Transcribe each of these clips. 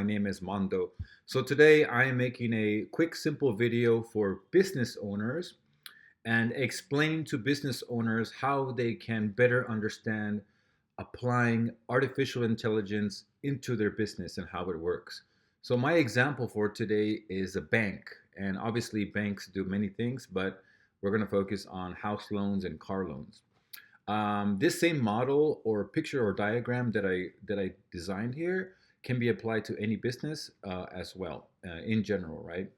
name is Mando. So today I am making a quick, simple video for business owners and explaining to business owners how they can better understand applying artificial intelligence into their business and how it works. So my example for today is a bank. And obviously banks do many things, but we're going to focus on house loans and car loans. This same model or picture or diagram that I designed here can be applied to any business as well in general, right?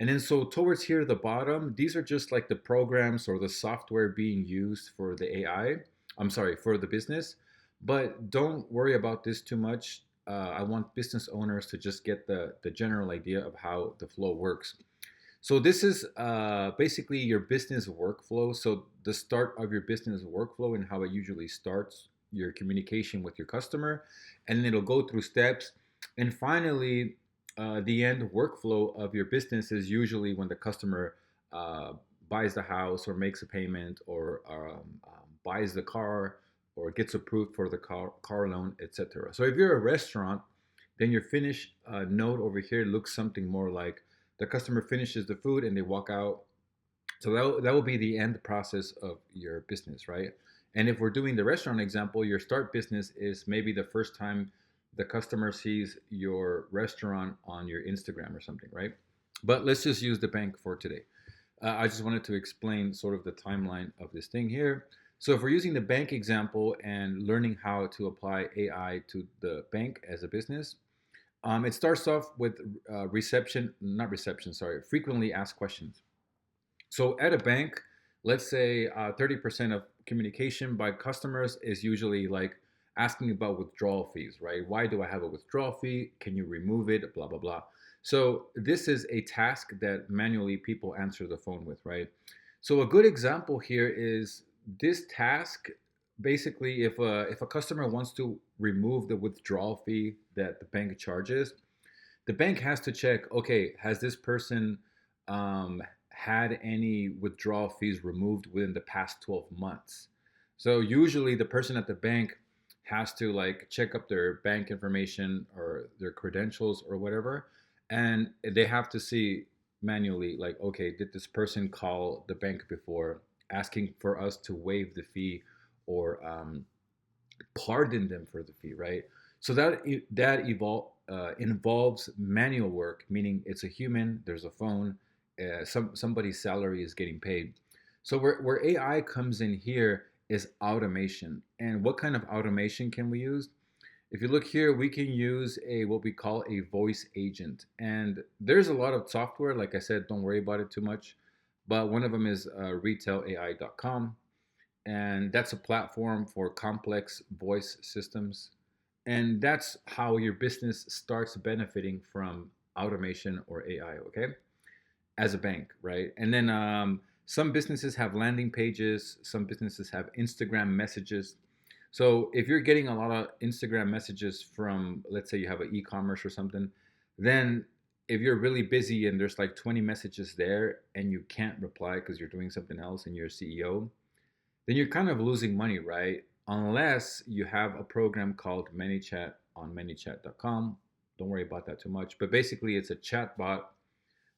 And then so towards here at the bottom, these are just like the programs or the software being used for the AI. I'm sorry, for the business. But don't worry about this too much. I want business owners to just get the general idea of how the flow works. So this is basically your business workflow. So the start of your business workflow and how it usually starts your communication with your customer, and then it'll go through steps. And finally, the end workflow of your business is usually when the customer uh, buys the house or makes a payment or buys the car or gets approved for the car loan, etc. So if you're a restaurant, then your finish note over here looks something more like the customer finishes the food and they walk out. So that will be the end process of your business, right? And if we're doing the restaurant example, your start business is maybe the first time the customer sees your restaurant on your Instagram or something, right? But let's just use the bank for today. I just wanted to explain sort of the timeline of this thing here. So if we're using the bank example and learning how to apply AI to the bank as a business, it starts off with not reception, sorry, frequently asked questions. So at a bank, let's say 30% of communication by customers is usually like asking about withdrawal fees, right? Why do I have a withdrawal fee? Can you remove it? Blah, blah, blah. So this is a task that manually people answer the phone with, right? So a good example here is this task. Basically, if a customer wants to remove the withdrawal fee that the bank charges, the bank has to check, okay, has this person had any withdrawal fees removed within the past 12 months? So usually the person at the bank has to like check up their bank information or their credentials or whatever, and they have to see manually like, okay, did this person call the bank before asking for us to waive the fee or pardon them for the fee, right? So involves manual work, meaning it's a human. There's a phone. Somebody's salary is getting paid. So where AI comes in here is automation. And what kind of automation can we use? If you look here, we can use a what we call a voice agent. And there's a lot of software. Like I said, don't worry about it too much. But one of them is retailai.com, and that's a platform for complex voice systems. And that's how your business starts benefiting from automation or AI, okay? As a bank, right? And then some businesses have landing pages, some businesses have Instagram messages. So if you're getting a lot of Instagram messages from, let's say you have an e-commerce or something, then if you're really busy and there's like 20 messages there and you can't reply because you're doing something else and you're a CEO, then you're kind of losing money, right? Unless you have a program called ManyChat on manychat.com. Don't worry about that too much. But basically, it's a chat bot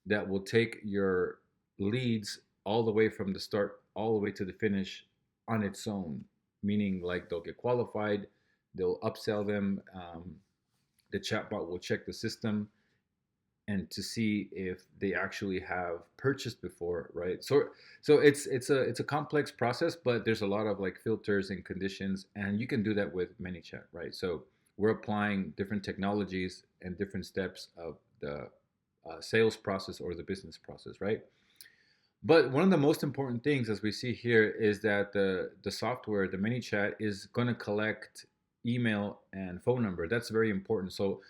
that will take your leads all the way from the start, all the way to the finish on its own. Meaning, like they'll get qualified, they'll upsell them. The chatbot will check the system and to see if they actually have purchased before, right? So it's a complex process, but there's a lot of like filters and conditions, and you can do that with ManyChat, right? So we're applying different technologies and different steps of the sales process or the business process, right? But one of the most important things, as we see here, is that the software, the ManyChat, is going to collect email and phone number. That's very important. So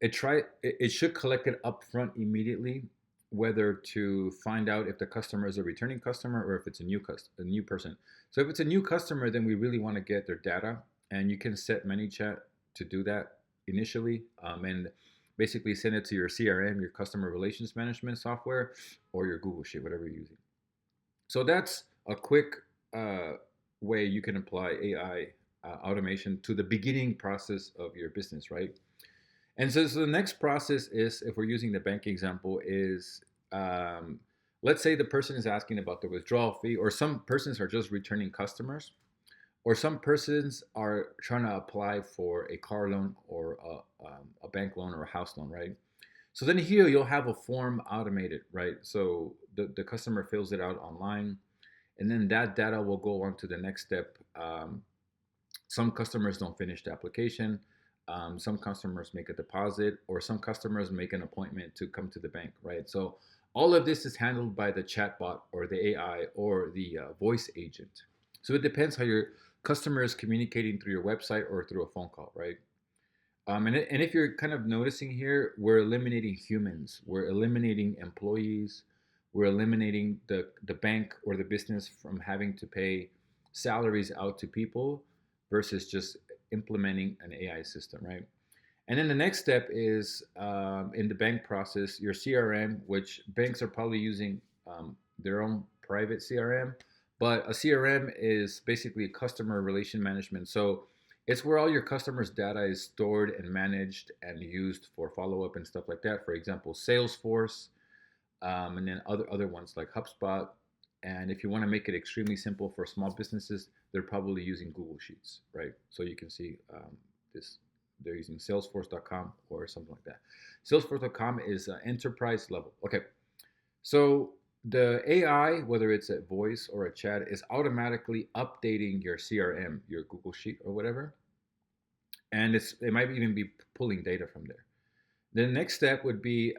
it should collect it up front immediately, whether to find out if the customer is a returning customer or if it's a new person. So if it's a new customer, then we really want to get their data, and you can set ManyChat to do that initially, and basically send it to your CRM, your customer relations management software, or your Google Sheet, whatever you're using. So that's a quick uh, way you can apply AI automation to the beginning process of your business, right? And so the next process is, if we're using the bank example, is um, let's say the person is asking about the withdrawal fee, or some persons are just returning customers, or some persons are trying to apply for a car loan or a bank loan or a house loan, right? So then here you'll have a form automated, right? So the customer fills it out online, and then that data will go on to the next step. Some customers don't finish the application. Some customers make a deposit, or some customers make an appointment to come to the bank, right? So all of this is handled by the chatbot or the AI or the voice agent. So it depends how your customer is communicating through your website or through a phone call, right? And if you're kind of noticing here, we're eliminating humans, we're eliminating employees, we're eliminating the bank or the business from having to pay salaries out to people versus just implementing an AI system, right? And then the next step is in the bank process, your CRM, which banks are probably using their own private CRM, but a CRM is basically customer relation management. So it's where all your customers' data is stored and managed and used for follow up and stuff like that. For example, Salesforce, and then other ones like HubSpot. And if you want to make it extremely simple for small businesses, they're probably using Google Sheets, right? So you can see this. They're using Salesforce.com or something like that. Salesforce.com is enterprise level. Okay, so the AI, whether it's a voice or a chat, is automatically updating your CRM, your Google Sheet or whatever, and it might even be pulling data from there. The next step would be,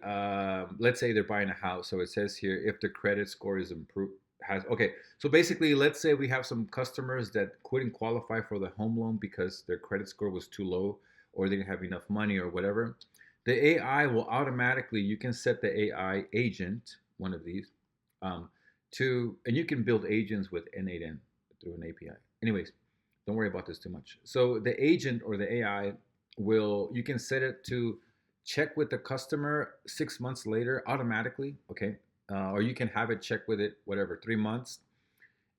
let's say they're buying a house. So it says here, if the credit score is improved, has okay. So basically, let's say we have some customers that couldn't qualify for the home loan because their credit score was too low, or they didn't have enough money, or whatever. The AI will automatically. You can set the AI agent, one of these, um, and you can build agents with N8N through an API. Anyways, don't worry about this too much. So the agent or the AI will, you can set it to check with the customer 6 months later automatically, okay? Or you can have it check with it, whatever, 3 months,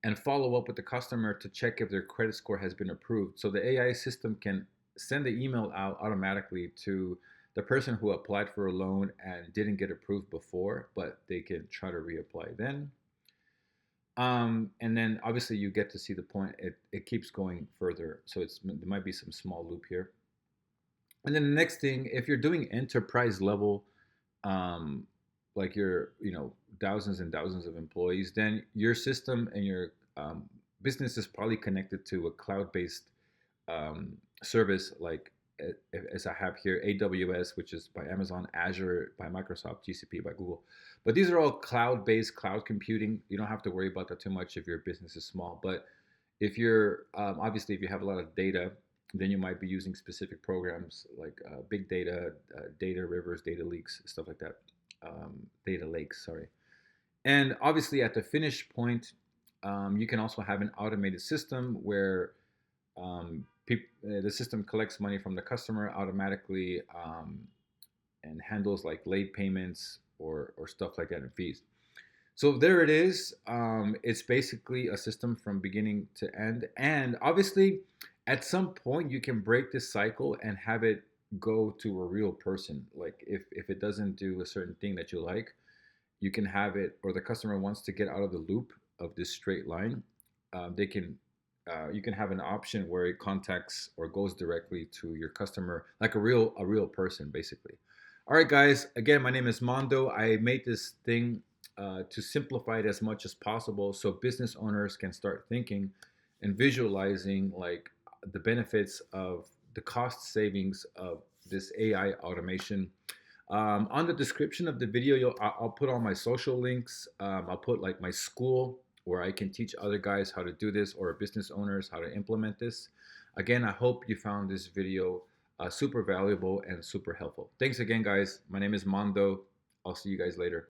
and follow up with the customer to check if their credit score has been approved. So the AI system can send the email out automatically to the person who applied for a loan and didn't get approved before, but they can try to reapply then. And then obviously you get to see the point. It keeps going further. So there might be some small loop here. And then the next thing, if you're doing enterprise level, um, like you're, thousands and thousands of employees, then your system and your business is probably connected to a cloud-based service like as I have here, AWS, which is by Amazon, Azure by Microsoft, GCP by Google. But these are all cloud-based cloud computing. You don't have to worry about that too much if your business is small. But if you're obviously if you have a lot of data, then you might be using specific programs like big data, data rivers, data leaks, stuff like that. Data lakes, sorry. And obviously, at the finish point, you can also have an automated system where the system collects money from the customer automatically and handles like late payments or stuff like that and fees. So there it is. It's basically a system from beginning to end. And obviously, at some point, you can break this cycle and have it go to a real person. Like if it doesn't do a certain thing that you like, you can have it, or the customer wants to get out of the loop of this straight line, they can. You can have an option where it contacts or goes directly to your customer, like a real person, basically. All right, guys. Again, my name is Mando. I made this thing to simplify it as much as possible, so business owners can start thinking and visualizing like the benefits of the cost savings of this AI automation. On the description of the video, I'll put all my social links. I'll put like my school where I can teach other guys how to do this, or business owners how to implement this. Again, I hope you found this video super valuable and super helpful. Thanks again, guys. My name is Mando. I'll see you guys later.